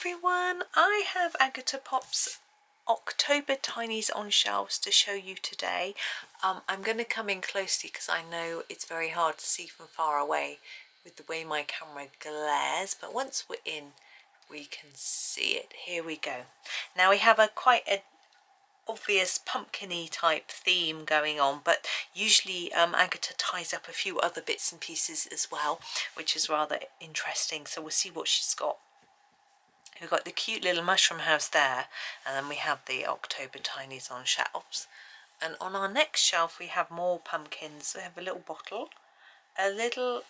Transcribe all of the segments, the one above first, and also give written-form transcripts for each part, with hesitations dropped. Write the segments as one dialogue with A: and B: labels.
A: everyone, I have Agotapop's October Tinies on shelves to show you today. I'm going to come in closely because I know it's very hard to see from far away with the way my camera glares, but once we're in we can see it. Here we go. Now we have quite a obvious pumpkin-y type theme going on, but usually Agata ties up a few other bits and pieces as well, which is rather interesting, so we'll see what she's got. We've got the cute little mushroom house there, and then we have the October Tinies on shelves. And on our next shelf we have more pumpkins. We have a little bottle, a little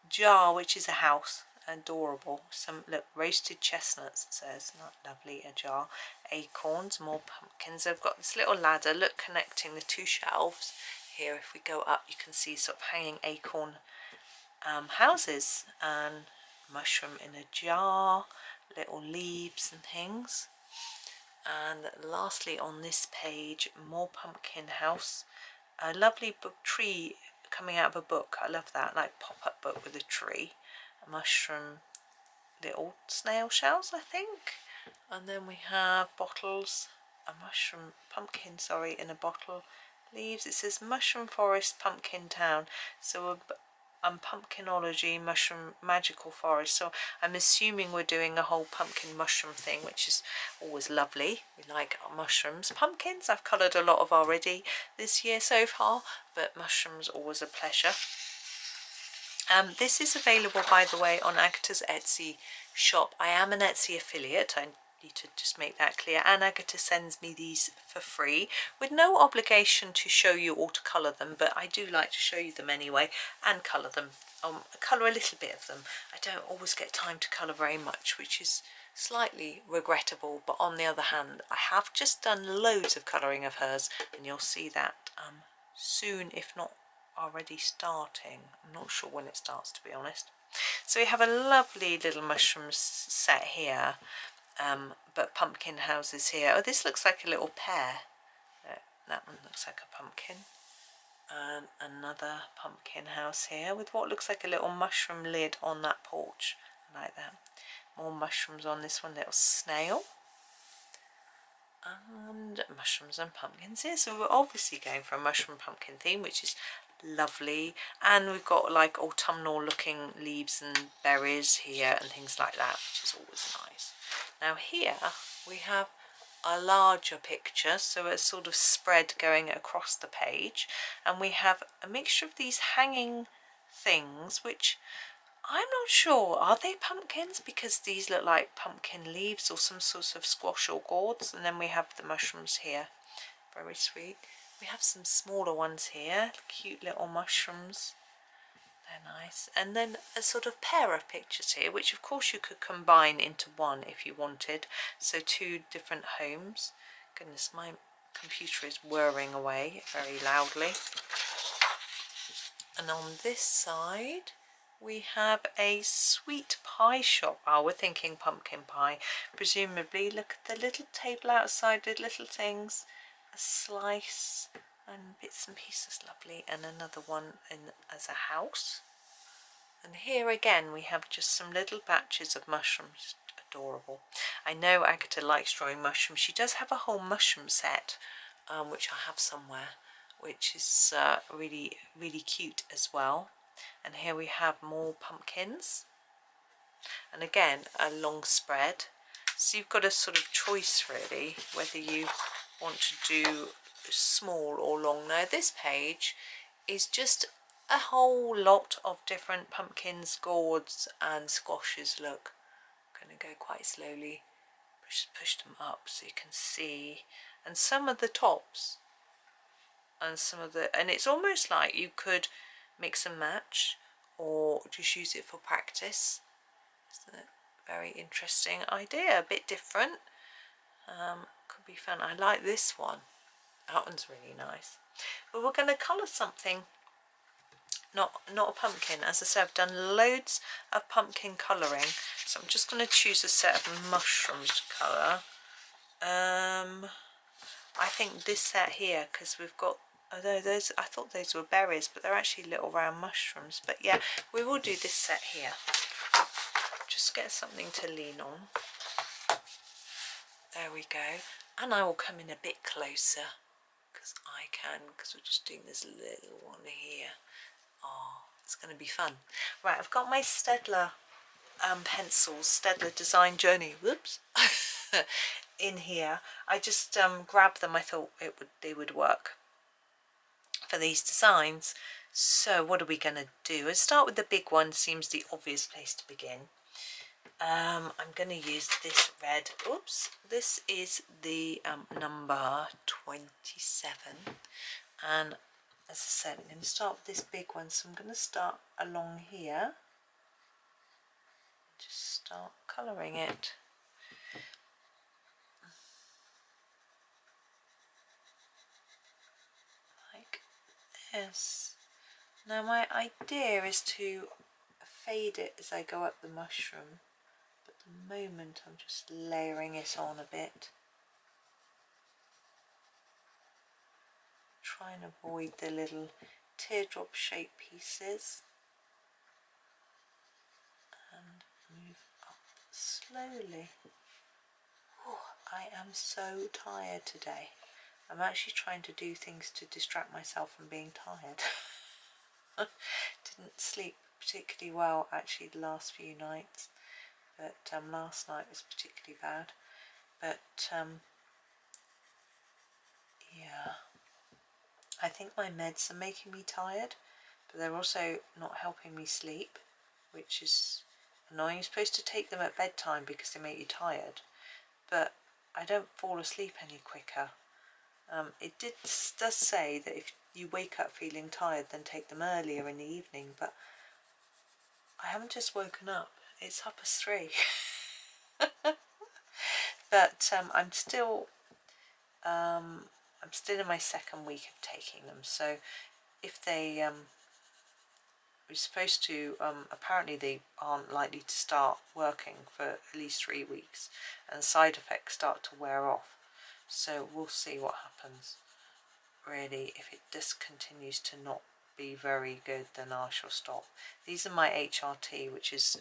A: jar which is a house, adorable, some look, roasted chestnuts, it says, not lovely, a jar, acorns, more pumpkins. I've got this little ladder, look, connecting the two shelves here. If we go up you can see sort of hanging acorn houses, and mushroom in a jar, little leaves and things. And lastly on this page, more pumpkin house, a lovely book tree coming out of a book. I love that, like pop-up book with a tree, a mushroom, little snail shells I think, and then we have bottles, a mushroom pumpkin, sorry, in a bottle, leaves. It says Mushroom Forest Pumpkin Town, so pumpkinology, mushroom magical forest, so I'm assuming we're doing a whole pumpkin mushroom thing, which is always lovely. We like our mushrooms. Pumpkins I've coloured a lot of already this year so far, but mushrooms always a pleasure. This is available, by the way, on Agata's Etsy shop. I am an Etsy affiliate, I need to just make that clear, and Agata sends me these for free with no obligation to show you or to colour them, but I do like to show you them anyway and colour them. Colour a little bit of them. I don't always get time to colour very much, which is slightly regrettable, but on the other hand I have just done loads of colouring of hers, and you'll see that soon, if not already starting. I'm not sure when it starts, to be honest. So we have a lovely little mushroom set here, but pumpkin houses here. Oh, this looks like a little pear. That one looks like a pumpkin. And another pumpkin house here with what looks like a little mushroom lid on that porch. I like that. More mushrooms on this one, little snail. And mushrooms and pumpkins here. So we're obviously going for a mushroom pumpkin theme, which is lovely. And we've got like autumnal looking leaves and berries here and things like that, which is always nice. Now here we have a larger picture, so a sort of spread going across the page, and we have a mixture of these hanging things, which I'm not sure, are they pumpkins? Because these look like pumpkin leaves or some sort of squash or gourds. And then we have the mushrooms here, very sweet. We have some smaller ones here, cute little mushrooms, they're nice. And then a sort of pair of pictures here, which of course you could combine into one if you wanted, so two different homes. Goodness, my computer is whirring away very loudly. And on this side we have a sweet pie shop. Oh, we're thinking pumpkin pie, presumably. Look at the little table outside with little things, a slice and bits and pieces, lovely, and another one in as a house. And here again we have just some little batches of mushrooms, adorable. I know Agata likes drawing mushrooms. She does have a whole mushroom set, which I have somewhere, which is really cute as well. And here we have more pumpkins, and again a long spread, so you've got a sort of choice really whether you want to do small or long. Now this page is just a whole lot of different pumpkins, gourds and squashes. Look, I'm going to go quite slowly, push them up so you can see, and some of the tops and some of the, and it's almost like you could mix and match or just use it for practice. Isn't it? Very interesting idea, a bit different. Could be fun. I like this one. That one's really nice. But we're going to colour something, not a pumpkin. As I said, I've done loads of pumpkin colouring, so I'm just going to choose a set of mushrooms to colour. I think this set here, because we've got, although those, I thought those were berries, but they're actually little round mushrooms. But yeah, we will do this set here. Just get something to lean on. There we go. And I will come in a bit closer because I can, because we're just doing this little one here. Oh, it's going to be fun. Right, I've got my Staedtler pencils, Staedtler Design Journey, whoops, in here. I just grabbed them. I thought they would work for these designs. So what are we going to do? Let's start with the big one. Seems the obvious place to begin. I'm going to use this red. Oops, this is the number 27, and as I said, I'm going to start with this big one. So I'm going to start along here, just start colouring it. Like this. Now my idea is to fade it as I go up the mushroom, but at the moment I'm just layering it on a bit. Try and avoid the little teardrop shaped pieces and move up slowly. Oh, I am so tired today. I'm actually trying to do things to distract myself from being tired. Didn't sleep particularly well actually the last few nights, but last night was particularly bad. But yeah, I think my meds are making me tired, but they're also not helping me sleep, which is annoying. You're supposed to take them at bedtime because they make you tired, but I don't fall asleep any quicker. It does say that if you wake up feeling tired, then take them earlier in the evening, but I haven't just woken up. It's 3:30. But I'm still in my second week of taking them. So if they we're supposed to apparently they aren't likely to start working for at least 3 weeks, and side effects start to wear off. So we'll see what happens. Really, if it just continues to not be very good, then I shall stop. These are my HRT, which is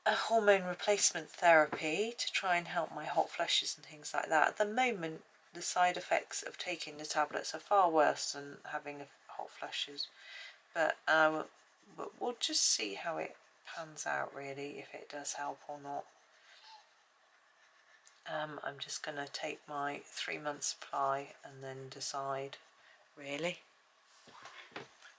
A: a hormone replacement therapy to try and help my hot flushes and things like that. At the moment, the side effects of taking the tablets are far worse than having hot flushes, but we'll just see how it pans out, really, if it does help or not. I'm just going to take my 3-month supply and then decide, really.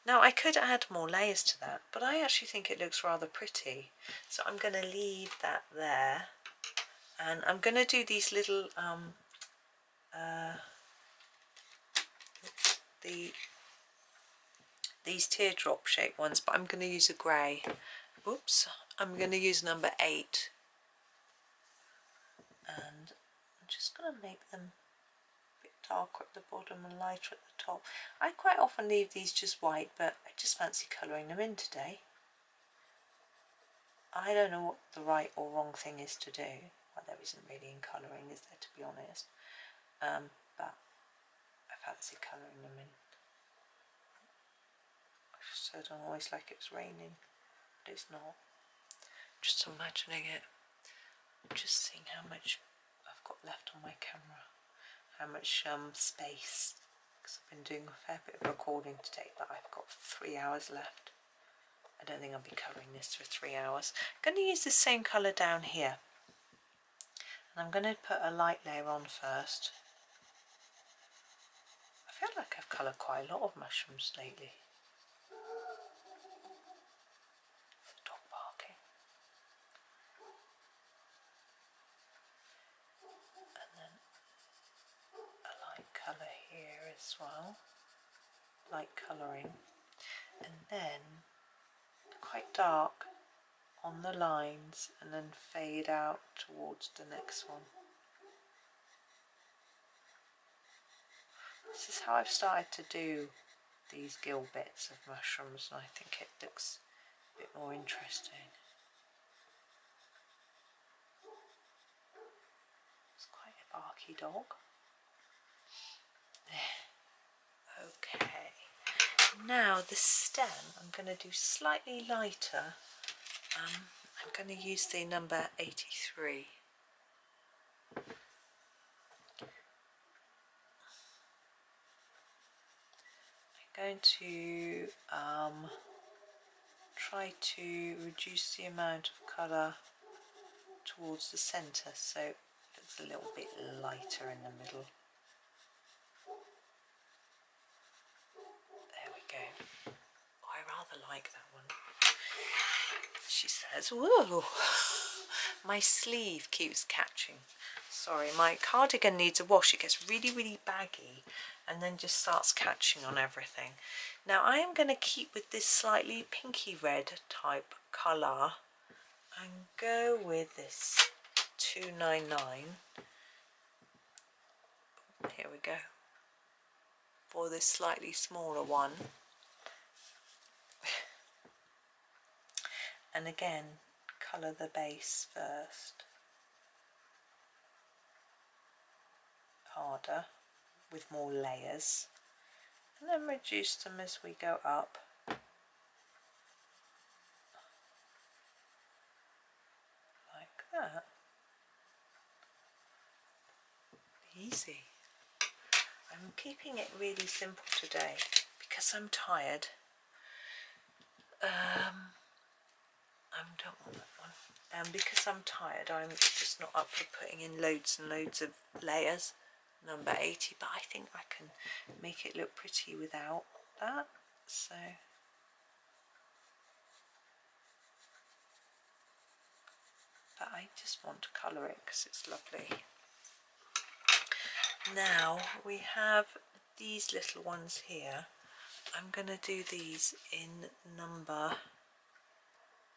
A: Now I could add more layers to that, but I actually think it looks rather pretty, so I'm going to leave that there, and I'm going to do these little these teardrop shaped ones, but I'm going to use a grey. Oops, I'm going to use number 8, and I'm just going to make them a bit darker at the bottom and lighter at the top. I quite often leave these just white, but I just fancy colouring them in today. I don't know what the right or wrong thing is to do. Well, there isn't really in colouring, is there, to be honest? But I fancy colouring them in. I don't always like it's raining, but it's not. Just imagining it. Just seeing how much I've got left on my camera. How much space. Because I've been doing a fair bit of recording today, but I've got 3 hours left. I don't think I'll be covering this for 3 hours. I'm going to use the same colour down here. And I'm going to put a light layer on first. I feel like I've coloured quite a lot of mushrooms lately. It's a dog barking. And then a light colour here as well. Light colouring. And then quite dark on the lines, and then fade out towards the next one. This is how I've started to do these gill bits of mushrooms, and I think it looks a bit more interesting. It's quite a barky dog. Okay, now the stem I'm going to do slightly lighter. I'm going to use the number 83. Going to try to reduce the amount of colour towards the centre so it looks a little bit lighter in the middle. There we go. Oh, I rather like that one. She says, whoa, my sleeve keeps catching. Sorry, my cardigan needs a wash. It gets really, really baggy and then just starts catching on everything. Now I am going to keep with this slightly pinky red type colour and go with this 299. Here we go. For this slightly smaller one. And again, colour the base first. Harder, with more layers. And then reduce them as we go up. Like that. Easy. I'm keeping it really simple today because I'm tired. I don't want that one. Because I'm tired, I'm just not up for putting in loads and loads of layers. Number 80, but I think I can make it look pretty without that. So but I just want to colour it because it's lovely. Now we have these little ones here. I'm going to do these in number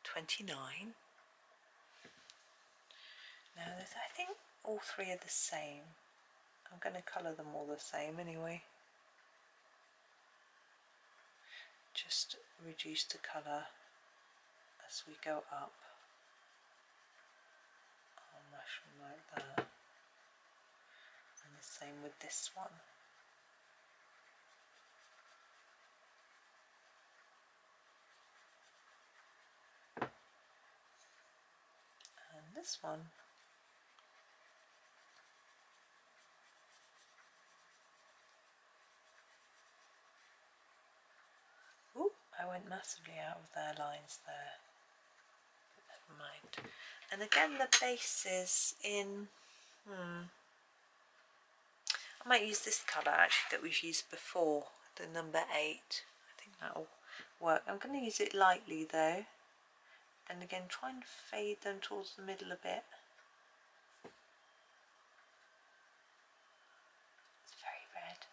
A: 29. Now I think all three are the same. I'm going to colour them all the same anyway. Just reduce the colour as we go up. I'll mash them like that. And the same with this one. And this one. Ooh, I went massively out of their lines there. But never mind. And again, the base is in, I might use this colour actually that we've used before, the number 8. I think that'll work. I'm going to use it lightly though. And again, try and fade them towards the middle a bit. It's very red.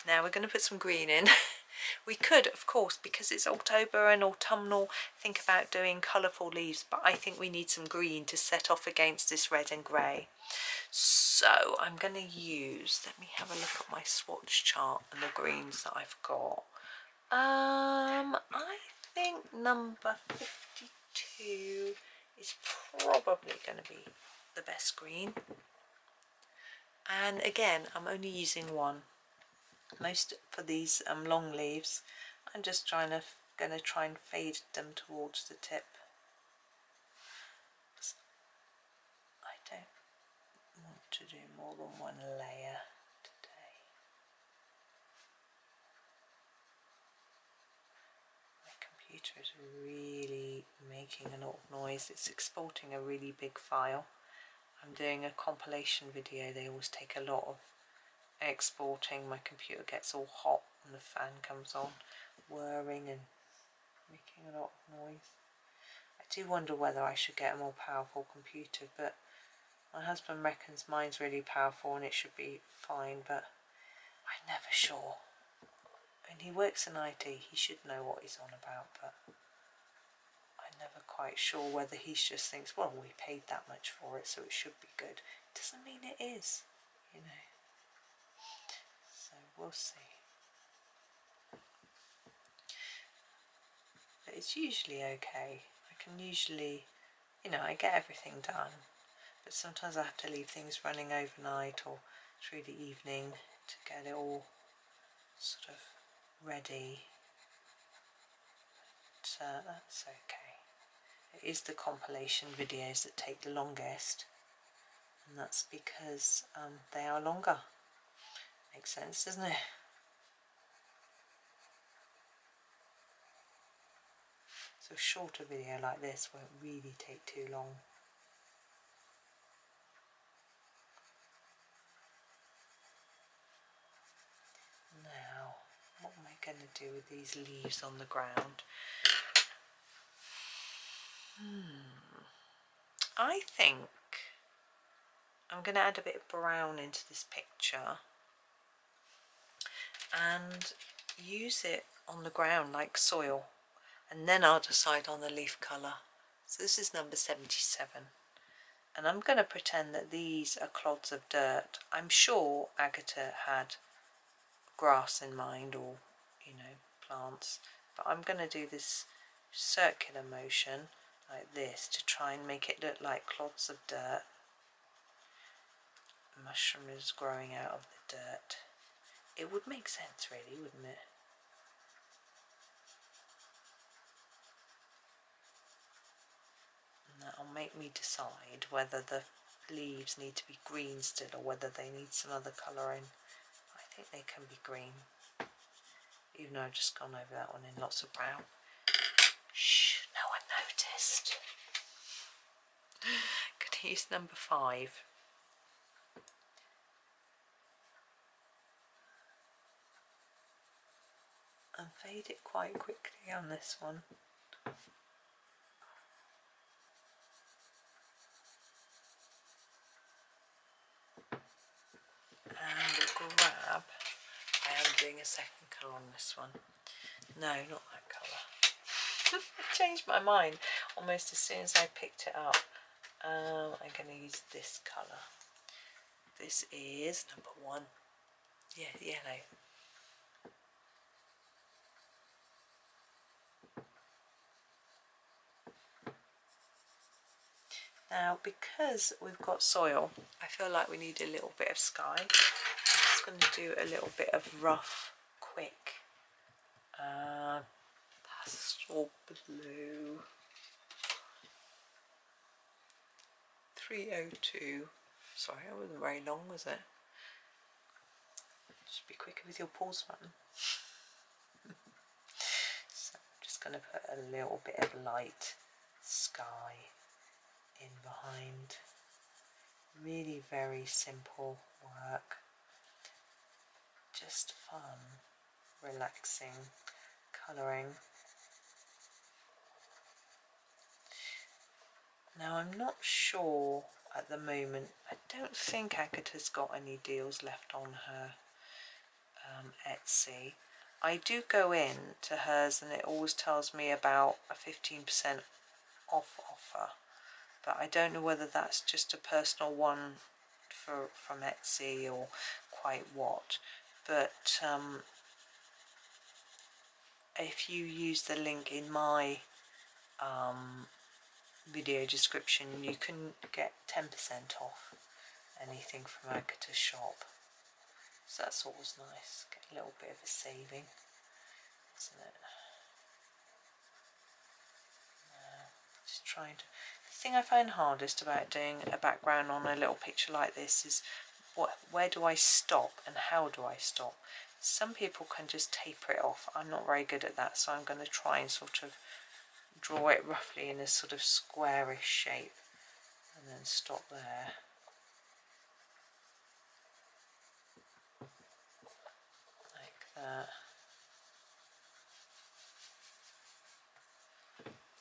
A: Now we're going to put some green in. We could, of course, because it's October and autumnal, think about doing colourful leaves, but I think we need some green to set off against this red and grey. So I'm going to use, let me have a look at my swatch chart and the greens that I've got. I think number 52 is probably going to be the best green. And again, I'm only using one. Most for these long leaves, I'm just going to try and fade them towards the tip. I don't want to do more than one layer today. My computer is really making a lot of noise. It's exporting a really big file. I'm doing a compilation video. They always take a lot of exporting. My computer gets all hot and the fan comes on, whirring and making a lot of noise. I do wonder whether I should get a more powerful computer, but my husband reckons mine's really powerful and it should be fine, but I'm never sure. And he works in IT, he should know what he's on about, but I'm never quite sure whether he just thinks, well, we paid that much for it so it should be good. It doesn't mean it is, you know. So we'll see. But it's usually okay. I can usually, you know, I get everything done, but sometimes I have to leave things running overnight or through the evening to get it all sort of ready. But that's okay. is the compilation videos that take the longest, and that's because they are longer. Makes sense, doesn't it? So a shorter video like this won't really take too long. Now, what am I going to do with these leaves on the ground? I think I'm going to add a bit of brown into this picture and use it on the ground like soil, and then I'll decide on the leaf colour. So this is number 77, and I'm going to pretend that these are clods of dirt. I'm sure Agata had grass in mind, or plants, but I'm going to do this circular motion like this to try and make it look like clods of dirt. A mushroom is growing out of the dirt. It would make sense, really, wouldn't it? And that'll make me decide whether the leaves need to be green still or whether they need some other colouring. I think they can be green, even though I've just gone over that one in lots of brown. Shh, no one noticed. Gonna use number 5. And fade it quite quickly on this one. And grab, I am doing a second colour on this one. No, not that colour. I changed my mind almost as soon as I picked it up. I'm going to use this colour. This is number 1. Yeah, yellow. Now, because we've got soil, I feel like we need a little bit of sky. I'm just going to do a little bit of rough, quick pastel blue. 302. Sorry, that wasn't very long, was it? Just be quicker with your pause button. So I'm just going to put a little bit of light sky in behind. Really very simple work. Just fun, relaxing, colouring. Now I'm not sure at the moment. I don't think Agata's got any deals left on her Etsy. I do go in to hers and it always tells me about a 15% off offer, but I don't know whether that's just a personal one from Etsy or quite what. But if you use the link in my video description, you can get 10% off anything from Agata's shop. So that's always nice. Get a little bit of a saving, isn't it? Just trying to. The thing I find hardest about doing a background on a little picture like this is where do I stop and how do I stop? Some people can just taper it off. I'm not very good at that, so I'm going to try and sort of draw it roughly in a sort of squarish shape and then stop there. Like that.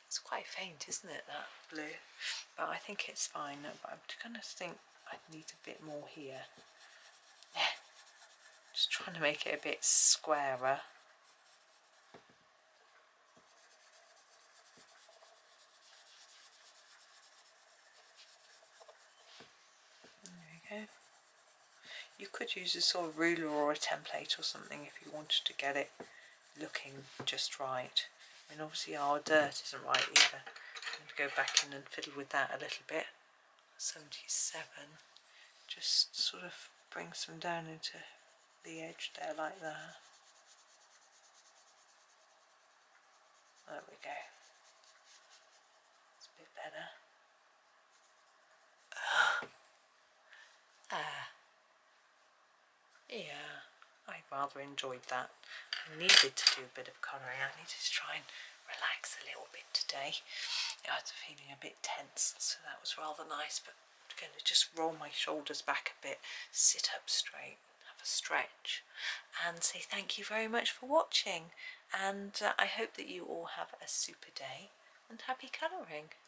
A: It's quite faint, isn't it, that blue? But I think it's fine. But I'm going to think I need a bit more here. Yeah. Just trying to make it a bit squarer. There we go. You could use a sort of ruler or a template or something if you wanted to get it looking just right. I mean, obviously our dirt isn't right either. I'm going to go back in and fiddle with that a little bit. 77. Just sort of bring some down into the edge there like that. There we go. It's a better. Yeah, I rather enjoyed that. I needed to do a bit of colouring. I needed to try and relax a little bit today. I was feeling a bit tense, so that was rather nice, but I'm going to just roll my shoulders back a bit, sit up straight, have a stretch, and say thank you very much for watching. And I hope that you all have a super day and happy colouring.